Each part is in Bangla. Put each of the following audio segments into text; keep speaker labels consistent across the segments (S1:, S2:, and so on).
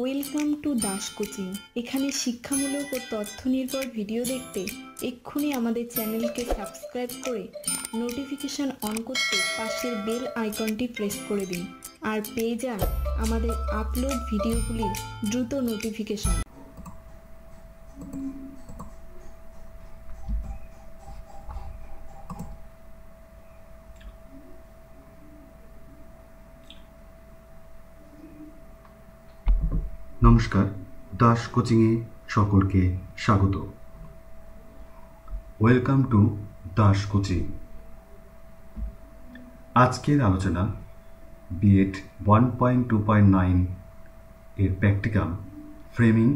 S1: Welcome to Das coaching. এখানে শিক্ষামূলক ও তথ্য নির্ভর ভিডিও দেখতে এক্ষুনি আমাদের চ্যানেলকে সাবস্ক্রাইব করে নোটিফিকেশন অন করতে পাশের বেল আইকনটি প্রেস করে দিন আর পেয়ে যান আমাদের আপলোড ভিডিওগুলির দ্রুত নোটিফিকেশন।
S2: নমস্কার, দাস কোচিংয়ে সকলকে স্বাগত। Welcome to Das coaching. আজকের আলোচনা B.Ed 1.2.9 এর practicum framing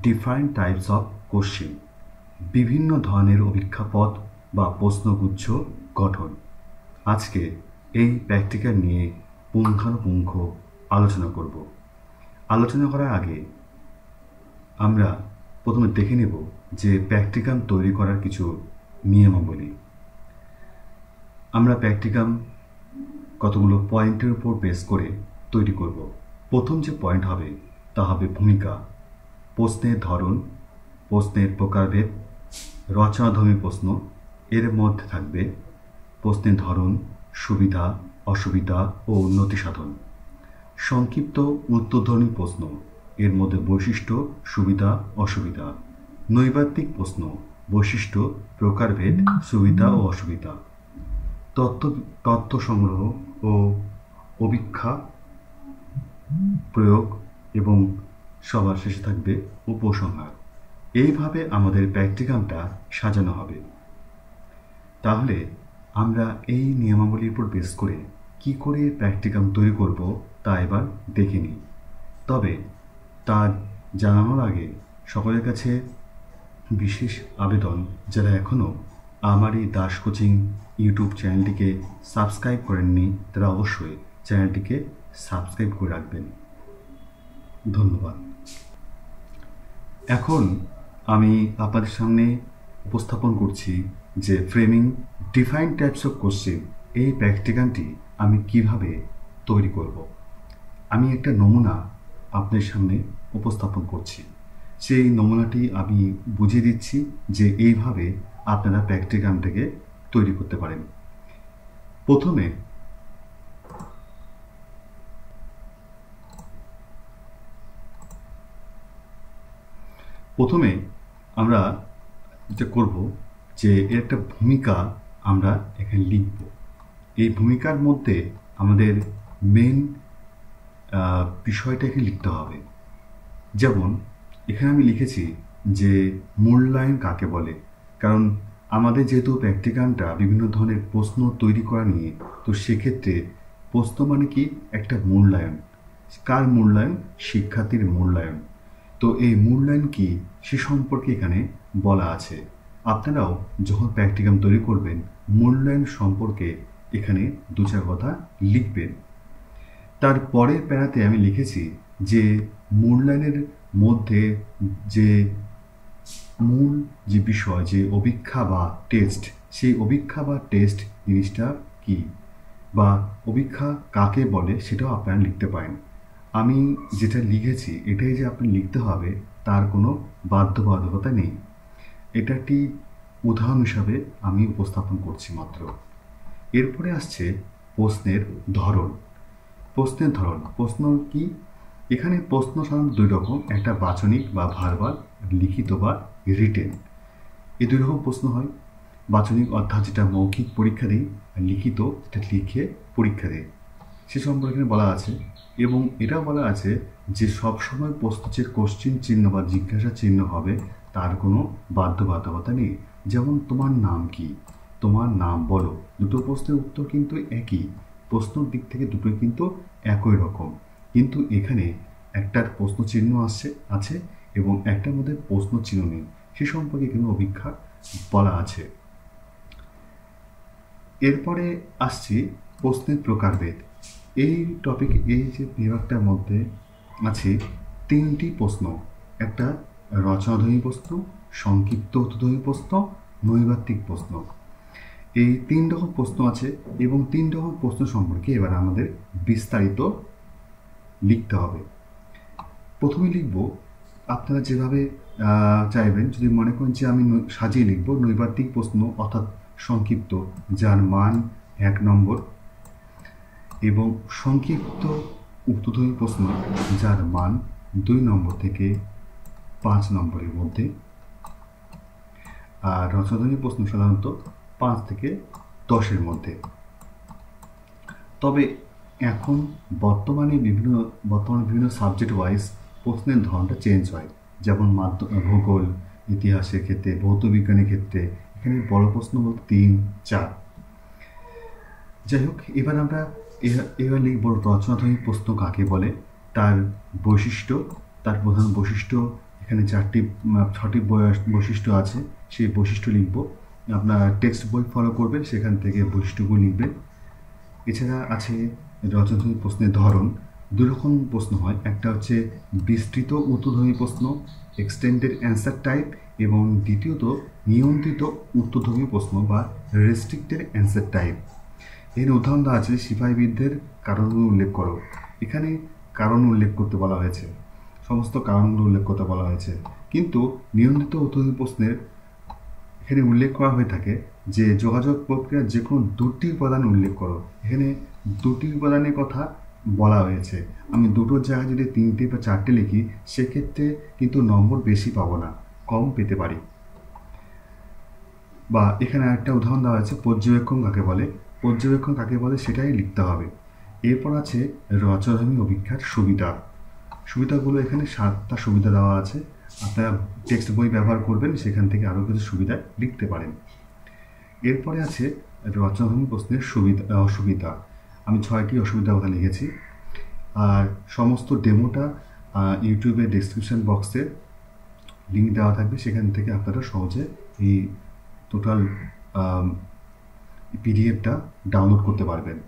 S2: different types of question, বিভিন্ন ধরনের অভিক্ষাপদ বা প্রশ্নগুচ্ছ গঠন। আজকে এই প্র্যাকটিকাল নিয়ে পুঙ্খানুপুঙ্খ আলোচনা করব। আলোচনা করার আগে আমরা প্রথমে দেখে নেব যে প্র্যাকটিকাম তৈরি করার কিছু নিয়মাবলী। আমরা প্র্যাকটিকাম কতগুলো পয়েন্টের উপর বেস করে তৈরি করব। প্রথম যে পয়েন্ট হবে তা হবে ভূমিকা, প্রশ্নের ধরন, প্রশ্নের প্রকারভেদ, রচনাধর্মী প্রশ্ন। এর মধ্যে থাকবে প্রশ্নের ধরন, সুবিধা, অসুবিধা ও উন্নতি সাধন। সংক্ষিপ্ত উত্তরধর্মী প্রশ্ন, এর মধ্যে বৈশিষ্ট্য, সুবিধা, অসুবিধা। নৈবাত্তিক প্রশ্ন, বৈশিষ্ট্য, প্রকারভেদ, সুবিধা ও অসুবিধা। তথ্য সংগ্রহ ও অভিক্ষা প্রয়োগ এবং সবার শেষে থাকবে উপসংহার। এইভাবে আমাদের প্র্যাকটিকামটা সাজানো হবে। তাহলে আমরা এই নিয়মাবলীর উপর বেস করে কি করে প্র্যাকটিকাম তৈরি করব তা এবার দেখে নিই। তবে তা জানানোর আগে সকলের কাছে বিশেষ আবেদন, যারা এখনও আমার এই দাস কোচিং ইউটিউব চ্যানেলটিকে সাবস্ক্রাইব করেননি তারা অবশ্যই চ্যানেলটিকে সাবস্ক্রাইব করে রাখবেন। ধন্যবাদ। এখন আমি আপনাদের সামনে উপস্থাপন করছি যে framing different types of question এই প্র্যাকটিকামটি আমি কিভাবে তৈরি করব। আমি একটা নমুনা আপনাদের সামনে উপস্থাপন করছি। সেই নমুনাটি আমি বুঝিয়ে দিচ্ছি যে এইভাবে আপনারা প্র্যাকটিকামটাকে তৈরি করতে পারেন। প্রথমে আমরা যেটা করব যে এর একটা ভূমিকা আমরা এখানে লিখব। এই ভূমিকার মধ্যে আমাদের মেন বিষয়টাকে লিখতে হবে। যেমন এখানে আমি লিখেছি যে মূল্যায়ন কাকে বলে। কারণ আমাদের যেহেতু প্র্যাকটিকামটা বিভিন্ন ধরনের প্রশ্ন তৈরি করা নিয়ে, তো সেক্ষেত্রে প্রশ্ন মানে কি একটা মূল্যায়ন। কার মূল্যায়ন? শিক্ষার্থীর মূল্যায়ন। তো এই মূল্যায়ন কি সে সম্পর্কে এখানে বলা আছে। আপনারাও যখন প্র্যাকটিকাম তৈরি করবেন মূল্যায়ন সম্পর্কে এখানে দু চার কথা লিখবেন। তার পরের প্যারাতে আমি লিখেছি যে মূল্যায়নের মধ্যে যে মূল যে বিষয়, যে অভিক্ষা বা টেস্ট, সেই অভিক্ষা বা টেস্ট জিনিসটা কি বা অভিক্ষা কাকে বলে সেটাও আপনারা লিখতে পারেন। আমি যেটা লিখেছি এটাই যে আপনি লিখতে হবে তার কোনো বাধ্যবাধকতা নেই। এটা একটি উদাহরণ হিসাবে আমি উপস্থাপন করছি মাত্র। এরপরে আসছে প্রশ্নের ধরন। প্রশ্নের ধরন, প্রশ্ন কি? এখানে প্রশ্ন সাধারণত দুই রকম, একটা বাচনিক বা ভার্বাল, লিখিত বা রিটেন। এই দুই রকম প্রশ্ন হয়। বাচনিক অর্থাৎ যেটা মৌখিক পরীক্ষা দিই, আর লিখিত যেটা লিখে পরীক্ষা দেয়, সে সম্পর্কে এখানে বলা আছে। এবং এটাও বলা আছে যে সবসময় প্রশ্ন যে কোশ্চিন চিহ্ন বা জিজ্ঞাসা চিহ্ন হবে তার কোনো বাধ্যবাধকতা নেই। যেমন তোমার নাম কি, তোমার নাম বলো, দুটো প্রশ্নের উত্তর কিন্তু একই, প্রশ্নের দিক থেকে দুটোই কিন্তু একই রকম, কিন্তু এখানে একটার প্রশ্ন চিহ্ন আছে এবং একটার মধ্যে প্রশ্ন চিহ্ন নেই, সে সম্পর্কে কিন্তু অভিক্ষা বলা আছে। এরপরে আসছি প্রশ্নের প্রকারভেদ। এই যে বিভাগটার মধ্যে আছে তিনটি প্রশ্ন, একটা রচনাধর্মী প্রশ্ন, সংক্ষিপ্ত উত্তরধর্মী প্রশ্ন, নৈবাত্তিক প্রশ্ন। এই তিন রকম প্রশ্ন আছে এবং তিন রকম প্রশ্ন সম্পর্কে এবার আমাদের বিস্তারিত লিখতে হবে। প্রথমে লিখব আপনারা যেভাবে চাইবেন। যদি মনে করেন যে আমি সাজিয়ে লিখব, নৈর্ব্যক্তিক প্রশ্ন অর্থাৎ সংক্ষিপ্ত, যার মান 1 নম্বর, এবং সংক্ষিপ্ত উত্তরধর্মী প্রশ্ন যার মান 2 নম্বর থেকে 5 নম্বরের মধ্যে, আর রচনাধর্মী প্রশ্ন সাধারণত 5 থেকে 10-এর মধ্যে। তবে এখন বর্তমানে বিভিন্ন সাবজেক্ট ওয়াইজ প্রশ্নের ধরনটা চেঞ্জ হয়। যেমন ভূগোল, ইতিহাসের ক্ষেত্রে, ভৌত বিজ্ঞানের ক্ষেত্রে এখানে বড় প্রশ্ন বলতে 3, 4। যাই হোক, এবার লিখব রচনাধর্মী প্রশ্ন কাকে বলে, তার বৈশিষ্ট্য, তার প্রধান বৈশিষ্ট্য। এখানে 6টি বৈশিষ্ট্য আছে, সেই বৈশিষ্ট্য লিখব। আপনার টেক্সট বই ফলো করবেন, সেখান থেকে বৈশিষ্ট্যগুলো লিখবেন। এছাড়া আছে রচনাধর্মী প্রশ্নের ধরন। 2 রকম প্রশ্ন হয়, একটা হচ্ছে বিস্তৃত উত্তরধর্মী প্রশ্ন, এক্সটেন্ডেড অ্যান্সার টাইপ, এবং দ্বিতীয়ত নিয়ন্ত্রিত উত্তরধর্মী প্রশ্ন বা রেস্ট্রিক্টেড অ্যান্সার টাইপ। এর উদাহরণ দেওয়া আছে, সিপাহীবিদদের কারণগুলো উল্লেখ করো। এখানে কারণ উল্লেখ করতে বলা হয়েছে, সমস্ত কারণগুলো উল্লেখ করতে বলা হয়েছে। কিন্তু নিয়ন্ত্রিত উত্তরধর্মী প্রশ্নের এখানে উল্লেখ করা হয়ে থাকে যে যোগাযোগ প্রক্রিয়ার যে কোনো 2টি উপাদান উল্লেখ করো। এখানে 2টি উপাদানের কথা বলা হয়েছে। আমি 2টোর জায়গায় যদি 3টে বা 4টে লিখি, সেক্ষেত্রে কিন্তু নম্বর বেশি পাবো না, কম পেতে পারি। বা এখানে একটা উদাহরণ দেওয়া হয়েছে, পর্যবেক্ষণ কাকে বলে। পর্যবেক্ষণ কাকে বলে সেটাই লিখতে হবে। এরপর আছে রচনাধর্মী অভিক্ষার সুবিধাগুলো। এখানে 7টা সুবিধা দেওয়া আছে। আপনারা টেক্সট বই ব্যবহার করবেন, সেখান থেকে আরও কিছু সুবিধা লিখতে পারেন। এরপরে আছে রচনাধর্মী প্রশ্নের অসুবিধা। আমি 6টি অসুবিধার কথা লিখেছি। আর সমস্ত ডেমোটা ইউটিউবের ডেসক্রিপশন বক্সে লিঙ্ক দেওয়া থাকবে, সেখান থেকে আপনারা সহজে এই টোটাল পিডিএফটা ডাউনলোড করতে পারবেন।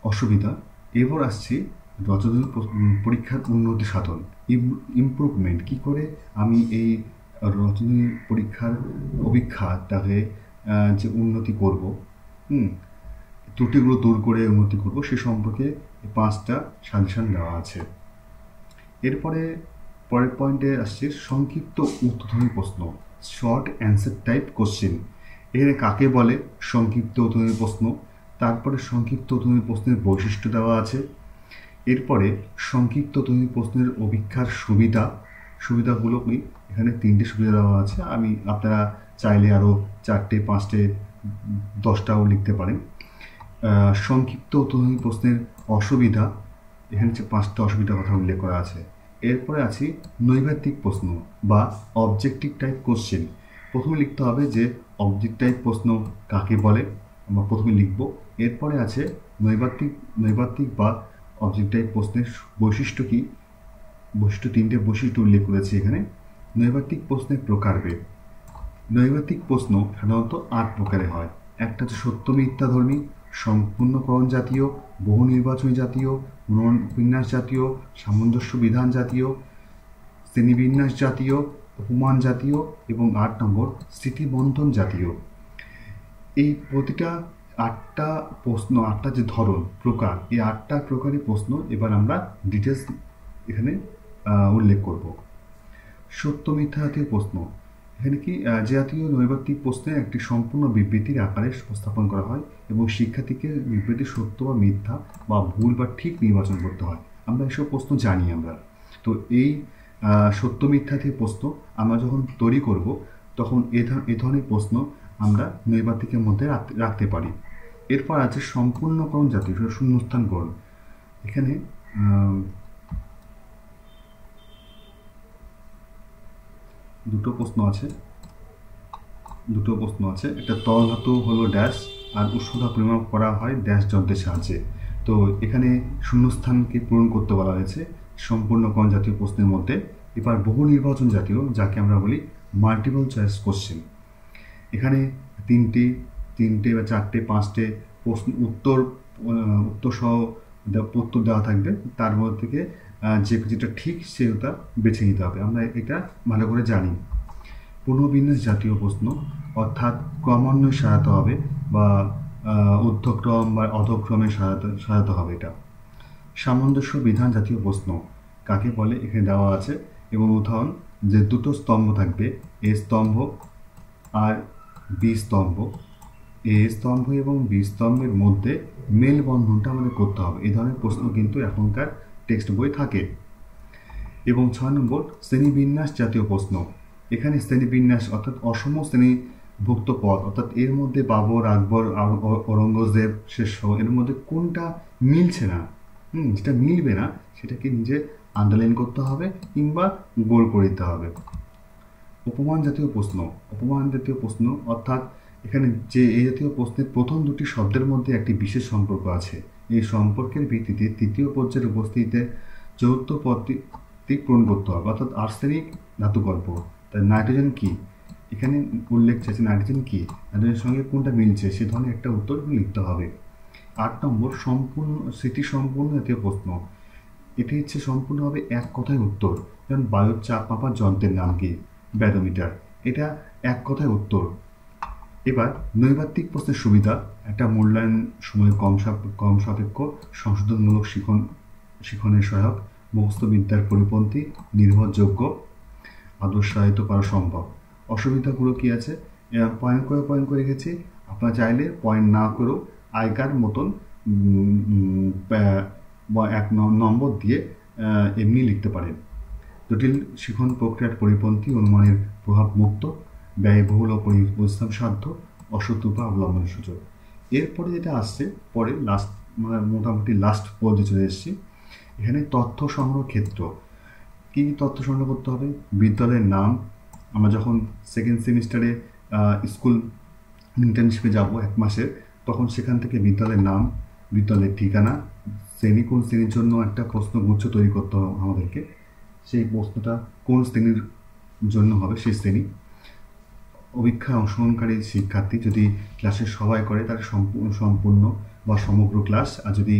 S2: অসুবিধা। এরপর আসছি রচনাধর্মী পরীক্ষার উন্নতি সাধন, ইমপ্রুভমেন্ট। কি করে আমি এই রচনাধর্মী পরীক্ষার অভিক্ষাটাকে যে উন্নতি করব, ত্রুটিগুলো দূর করে উন্নতি করব, সে সম্পর্কে 5টা সাজেশন দেওয়া আছে। এরপরে পরের পয়েন্টে আসছে সংক্ষিপ্ত উত্তরধর্মী প্রশ্ন, শর্ট অ্যান্সার টাইপ কোশ্চেন। এখানে কাকে বলে সংক্ষিপ্ত উত্তরধর্মী প্রশ্ন, তারপরে সংক্ষিপ্ত উত্তরধর্মী প্রশ্নের বৈশিষ্ট্য দেওয়া আছে। এরপরে সংক্ষিপ্ত উত্তরধর্মী প্রশ্নের অভিক্ষার সুবিধাগুলো এখানে 3টে সুবিধা দেওয়া আছে। আপনারা চাইলে আরও 4টে, 5টে, 10টাও লিখতে পারেন। সংক্ষিপ্ত উত্তরধর্মী প্রশ্নের অসুবিধা, এখানে 5টা অসুবিধার কথা উল্লেখ করা আছে। এরপরে আছে নৈর্ব্যক্তিক প্রশ্ন বা অবজেক্টিভ টাইপ কোশ্চেন। প্রথমে লিখতে হবে যে অবজেক্টিভ টাইপ প্রশ্ন কাকে বলে, আমরা প্রথমে লিখব। এরপরে আছে নৈর্ব্যক্তিক বা অবজেক্টিভ টাইপ প্রশ্নের বৈশিষ্ট্য কী, 3টে বৈশিষ্ট্য উল্লেখ করেছি এখানে। নৈর্ব্যক্তিক প্রশ্নের প্রকারভেদ। নৈর্ব্যক্তিক প্রশ্ন সাধারণত 8 প্রকারে হয়। একটা হচ্ছে সত্য মিথ্যাধর্মী, সম্পূর্ণকরণ জাতীয়, বহু নির্বাচনী জাতীয়, পুনর্বিন্যাস জাতীয়, সামঞ্জস্য বিধান জাতীয়, শ্রেণীবিন্যাস জাতীয়, উপমান জাতীয়, এবং 8 নম্বর স্মৃতিবন্ধন জাতীয়। এই প্রতিটা 8টা প্রশ্ন, 8টা যে ধরন, প্রকার, এই 8টা প্রকারের প্রশ্ন এবার আমরা ডিটেলস এখানে উল্লেখ করব। সত্য মিথ্যা জাতীয় প্রশ্ন, এখানে কি জাতীয় নৈর্ব্যক্তিক প্রশ্নের একটি সম্পূর্ণ বিবৃতির আকারে উপস্থাপন করা হয় এবং শিক্ষার্থীকে বিবৃতি সত্য বা মিথ্যা বা ভুল বা ঠিক নির্বাচন করতে হয়। আমরা এসব প্রশ্ন জানি আমরা। তো এই সত্য মিথ্যা জাতীয় প্রশ্ন আমরা যখন তৈরি করব, তখন এ ধরনের প্রশ্ন আমরা নৈর্ব্যক্তিকের মধ্যে রাখতে পারি। এরপর আছে সম্পূর্ণকরণ জাতীয়, শূন্যস্থানকরণ। এখানে দুটো প্রশ্ন আছে। একটা তরল ধাতু হলো ড্যাশ, আর উষ্ণতা পরিমাপ করা হয় ড্যাশ যন্ত্রের সাহায্যে। তো এখানে শূন্যস্থানকে পূরণ করতে বলা হয়েছে সম্পূর্ণকরণ জাতীয় প্রশ্নের মধ্যে। এবার বহু নির্বাচন জাতীয়, যাকে আমরা বলি মাল্টিপল চয়েস কোশ্চেন। এখানে 3টে বা 4টে, 5টে প্রশ্ন উত্তর সহ উত্তর দেওয়া থাকবে। তার মধ্যে থেকে যেটা ঠিক সেটা বেছে নিতে হবে। আমরা এটা ভালো করে জানি। পুনর্বিন্যাস জাতীয় প্রশ্ন, অর্থাৎ ক্রমান্বয়ে সাজাতে হবে বা ঊর্ধ্বক্রম বা অধক্রমে সাজাতে হবে এটা। সামঞ্জস্য বিধান জাতীয় প্রশ্ন, কাকে বলে এখানে দেওয়া আছে, এবং উদাহরণ যে দুটো স্তম্ভ থাকবে, এ স্তম্ভ আর বি স্তম্ভ, এ স্তম্ভ এবং বি স্তম্ভের মধ্যে মেলবন্ধনটা আমাদের করতে হবে। এই ধরনের প্রশ্ন কিন্তু এখনকার টেক্সট বই থাকে। এবং 6 নম্বর শ্রেণীবিন্যাস জাতীয় প্রশ্ন। এখানে শ্রেণীবিন্যাস অর্থাৎ অসম শ্রেণীভুক্ত পদ, অর্থাৎ এর মধ্যে বাবর, আকবর, ঔরঙ্গজেব, শেষ এর মধ্যে কোনটা মিলছে না, যেটা মিলবে না সেটাকে নিজে আন্ডারলাইন করতে হবে কিংবা গোল করে দিতে হবে। উপমান জাতীয় প্রশ্ন। উপমান জাতীয় প্রশ্ন অর্থাৎ এখানে যে এই জাতীয় প্রশ্নের প্রথম দুটি শব্দের মধ্যে একটি বিশেষ সম্পর্ক আছে, এই সম্পর্কের ভিত্তিতে তৃতীয় পর্যায়ের উপস্থিতিতে চতুর্থ পদটি পূরণ করতে হবে, অর্থাৎ আর্সেনিক ধাতুকল্প। তাই নাইট্রোজেন কি, এখানে উল্লেখ আছে নাইট্রোজেন কি, নাইট্রোজেনের সঙ্গে কোনটা মিলছে সে ধরনের একটা উত্তর লিখতে হবে। 8 নম্বর সম্পূর্ণ স্মৃতি সম্পূর্ণ জাতীয় প্রশ্ন। এটি হচ্ছে সম্পূর্ণভাবে এক কথায় উত্তর, যেমন বায়ুর চাপ মাপার যন্ত্রের নাম কি, ব্যারোমিটার, এটা এক কথায় উত্তর। এবার নৈর্ব্যক্তিক প্রশ্নের সুবিধা, একটা মূল্যায়ন সময় কম সাপেক্ষ, সংশোধনমূলক শিখনের সহায়ক, মুখস্থ বিদ্যার পরিপন্থী, নির্ভরযোগ্য, আদর্শায়িত করা সম্ভব। অসুবিধাগুলো কি আছে, পয়েন্ট করে রেখেছি, আপনারা চাইলে পয়েন্ট না করেও আগেকার মতন 1 নম্বর দিয়ে এমনি লিখতে পারেন। জটিল শিখন প্রক্রিয়ার পরিপন্থী, অনুমানের প্রভাব মুক্ত, ব্যয়বহুল ও পরিশ্রম সাধ্য, অসৎ উপায় অবলম্বনের সুযোগ। এরপরে যেটা আসছে পরে লাস্ট, মোটামুটি লাস্ট পর্যায়ে চলে এসেছি। এখানে তথ্য সংগ্রহ ক্ষেত্র। কী কী তথ্য সংগ্রহ করতে হবে, বিদ্যালয়ের নাম, আমরা যখন সেকেন্ড সেমিস্টারে স্কুল ইন্টার্নশিপে যাব 1 মাসের, তখন সেখান থেকে বিদ্যালয়ের নাম, বিদ্যালয়ের ঠিকানা, শ্রেণী কোন শ্রেণীর জন্য একটা প্রশ্নগুচ্ছ তৈরি করতে হবে আমাদেরকে, সেই প্রশ্নটা কোন শ্রেণীর জন্য হবে সেই শ্রেণী, অভিক্ষায় অংশগ্রহণকারী শিক্ষার্থী, যদি ক্লাসের সবাই করে তাহলে সম্পূর্ণ বা সমগ্র ক্লাস, আর যদি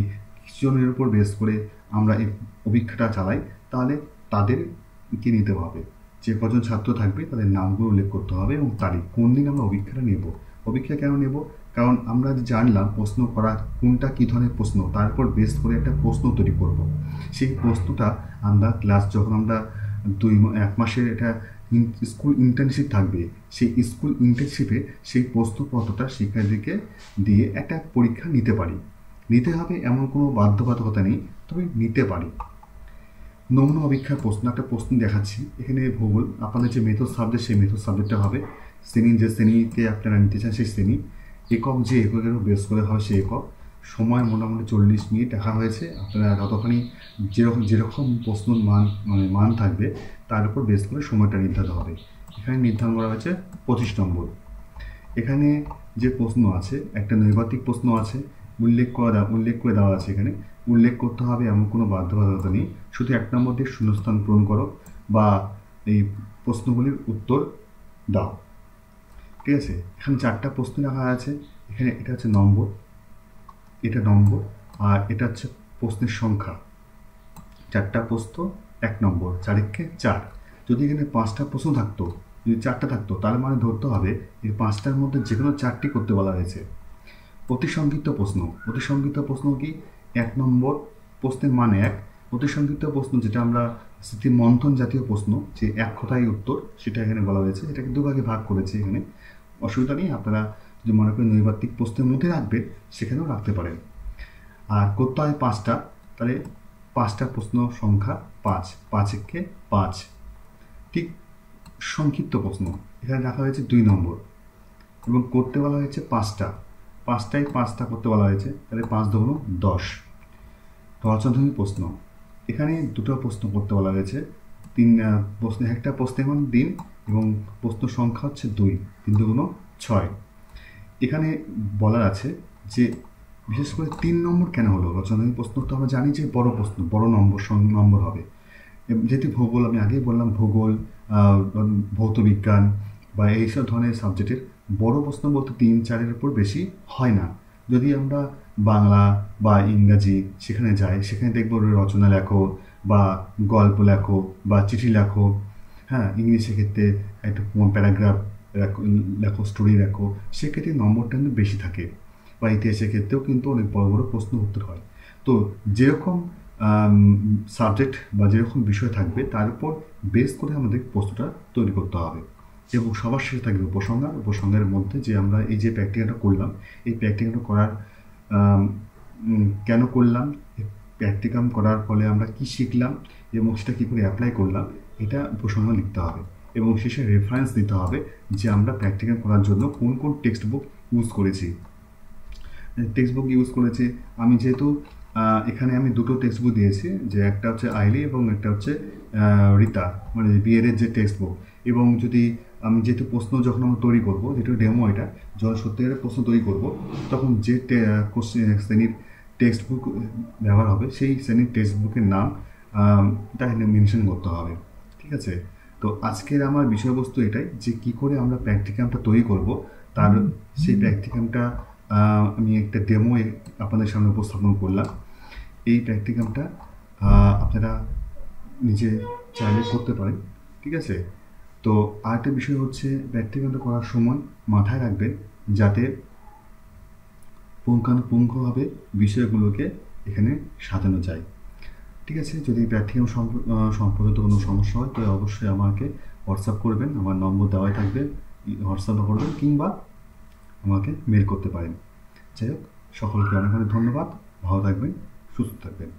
S2: কিছুজনের উপর বেস করে আমরা এই অভিক্ষাটা চালাই তাহলে তাদেরকে নিতে হবে, যে কজন ছাত্র থাকবে তাদের নামগুলো উল্লেখ করতে হবে এবং তারিখ, কোন দিন আমরা অভিক্ষাটা নেব। অভিক্ষা কেন নেব, কারণ আমরা জানলাম প্রশ্ন করা কোনটা কী ধরনের প্রশ্ন, তারপর বেস করে একটা প্রশ্ন তৈরি করব। সেই প্রশ্নটা আমরা ক্লাস যখন আমরা 1 মাসের এটা স্কুল ইন্টার্নশিপ থাকবে, সেই স্কুল ইন্টার্নশিপে সেই প্রশ্নপত্রটা শিক্ষার্থীকে দিয়ে একটা পরীক্ষা নিতে পারি। নিতে হবে এমন কোনো বাধ্যবাধকতা নেই, তবে নিতে পারি। নমুনা অভিক্ষার প্রশ্ন, একটা প্রশ্ন দেখাচ্ছি এখানে, ভূগোল, আপনাদের যে মেথড সাবজেক্ট সেই মেথড সাবজেক্টটা হবে, শ্রেণী যে শ্রেণীতে আপনারা নিতে চান সেই শ্রেণী, একক যে এককের বেস করে হয় সেই একক, সময় মোটামুটি 40 মিনিট রাখা হয়েছে, আপনারা যতখানি যেরকম প্রশ্নের মান থাকবে তার উপর বেস করে সময়টা নির্ধারিত হবে। এখানে নির্ধারণ করা হয়েছে 25 নম্বর। এখানে যে প্রশ্ন আছে, একটা নৈর্ব্যক্তিক প্রশ্ন আছে, উল্লেখ করে দেওয়া আছে, এখানে উল্লেখ করতে হবে এমন কোনো বাধ্যবাধকতা নেই, শুধু 1 নম্বর দিয়ে শূন্যস্থান পূরণ করো বা এই প্রশ্নগুলির উত্তর দাও, ঠিক আছে। এখানে 4টা প্রশ্ন রাখা আছে, এখানে এটা হচ্ছে নম্বর, এটা নম্বর, আর এটা হচ্ছে প্রশ্নের সংখ্যা। 4টা প্রশ্ন 1 নম্বর, 4×4। যদি এখানে 5টা প্রশ্ন থাকতো, যদি 4টা থাকতো, তার মানে ধরতে হবে এই 5টার মধ্যে যে কোনো 4টি করতে বলা হয়েছে। অতি সংক্ষিপ্ত প্রশ্ন। অতি সংক্ষিপ্ত প্রশ্ন কি, 1 নম্বর প্রশ্নের মান 1। অতি সংক্ষিপ্ত প্রশ্ন যেটা আমরা স্মৃতি মন্থন জাতীয় প্রশ্ন, যে এক কথায় উত্তর, সেটা এখানে বলা হয়েছে, এটাকে 2 ভাগে ভাগ করেছে। এখানে অসুবিধা নেই, আপনারা যদি মনে করেন নৈর্ব্যক্তিক প্রশ্নের মধ্যে রাখবেন সেখানেও রাখতে পারেন। আর করতে হয় 5টা, তাহলে 5টা প্রশ্ন সংখ্যা 5, 5×5। ঠিক সংক্ষিপ্ত প্রশ্ন এখানে রাখা হয়েছে 2 নম্বর, এবং করতে বলা হয়েছে 5টা, 5টা করতে বলা হয়েছে, তাহলে 5 × 10। রচনাধর্মী প্রশ্ন, এখানে 2টো প্রশ্ন করতে বলা হয়েছে, 3 প্রশ্ন, একটা প্রশ্নের মান দিন এবং প্রশ্ন সংখ্যা হচ্ছে 2, 3 × 6। এখানে বলার আছে যে বিশেষ করে 3 নম্বর কেন হলো রচনাধর্মী প্রশ্ন, তো আমরা জানি যে বড় প্রশ্ন, বড় নম্বর হবে, যেহেতু ভূগোল, আমি আগেই বললাম ভূগোল, ভৌতবিজ্ঞান বা এইসব ধরনের সাবজেক্টের বড় প্রশ্ন বলতে 3-4-এর উপর বেশি হয় না। যদি আমরা বাংলা বা ইংরাজি সেখানে যাই, সেখানে দেখবো রচনা লেখো বা গল্প লেখো বা চিঠি লেখো, হ্যাঁ, ইংলিশের ক্ষেত্রে একটা প্যারাগ্রাফ লেখো, স্টোরি লেখো, সেক্ষেত্রে নম্বরটা কিন্তু বেশি থাকে। বা ইতিহাসের ক্ষেত্রেও কিন্তু অনেক বড় বড় প্রশ্ন উত্তর হয়। তো যেরকম সাবজেক্ট বা যেরকম বিষয় থাকবে তার উপর বেস করে আমাদের প্রশ্নটা তৈরি করতে হবে। এবং সবার শেষে থাকবে উপসংহার। উপসংহারের মধ্যে যে আমরা এই যে প্র্যাকটিক্যালটা করলাম, এই প্র্যাকটিক্যালটা করার কেন করলাম, প্র্যাকটিকাম করার ফলে আমরা কি শিখলাম এবং সেটা কী করে অ্যাপ্লাই করলাম, এটা উপসংহার লিখতে হবে। এবং শেষে রেফারেন্স দিতে হবে যে আমরা প্র্যাকটিক্যাল করার জন্য কোন কোন টেক্সট বুক ইউজ করেছি। টেক্সট বুক ইউজ করেছি আমি যেহেতু এখানে আমি দুটো টেক্সট বুক দিয়েছি, যে একটা হচ্ছে আইলি এবং একটা হচ্ছে রিতা, মানে B.Ed এর যে টেক্সট বুক। এবং যদি আমি যেহেতু প্রশ্ন যখন আমরা তৈরি করবো, যেহেতু ডেমো এটা, যখন সত্যিকারের প্রশ্ন তৈরি করব তখন যে শ্রেণীর টেক্সট বুক ব্যবহার হবে সেই শ্রেণীর টেক্সট বুকের নাম এটা মেনশন করতে হবে। ঠিক আছে? তো আজকের আমার বিষয়বস্তু এটাই, যে কি করে আমরা প্র্যাকটিকামটা তৈরি করব, তার সেই প্র্যাকটিকামটা আমি একটা ডেমো আপনাদের সামনে উপস্থাপন করলাম। এই প্র্যাকটিকামটা আপনারা নিজে চাইলে করতে পারেন। ঠিক আছে? তো আরেকটা বিষয় হচ্ছে, প্র্যাকটিকামটা করার সময় মাথায় রাখবেন যাতে পুঙ্খানুপুঙ্খভাবে বিষয়গুলোকে এখানে সাজানো যায়। ঠিক আছে? যদি প্র্যাকটিকাম সম্পর্কিত কোনো সমস্যা হয় তাহলে অবশ্যই আমাকে হোয়াটসঅ্যাপ করবেন, আমার নম্বর দেওয়াই থাকবে, হোয়াটসঅ্যাপ করবেন কিংবা আমাকে মেল করতে পারেন। যাই হোক, সকলকে অনেক অনেক ধন্যবাদ। ভালো থাকবেন, সুস্থ থাকবেন।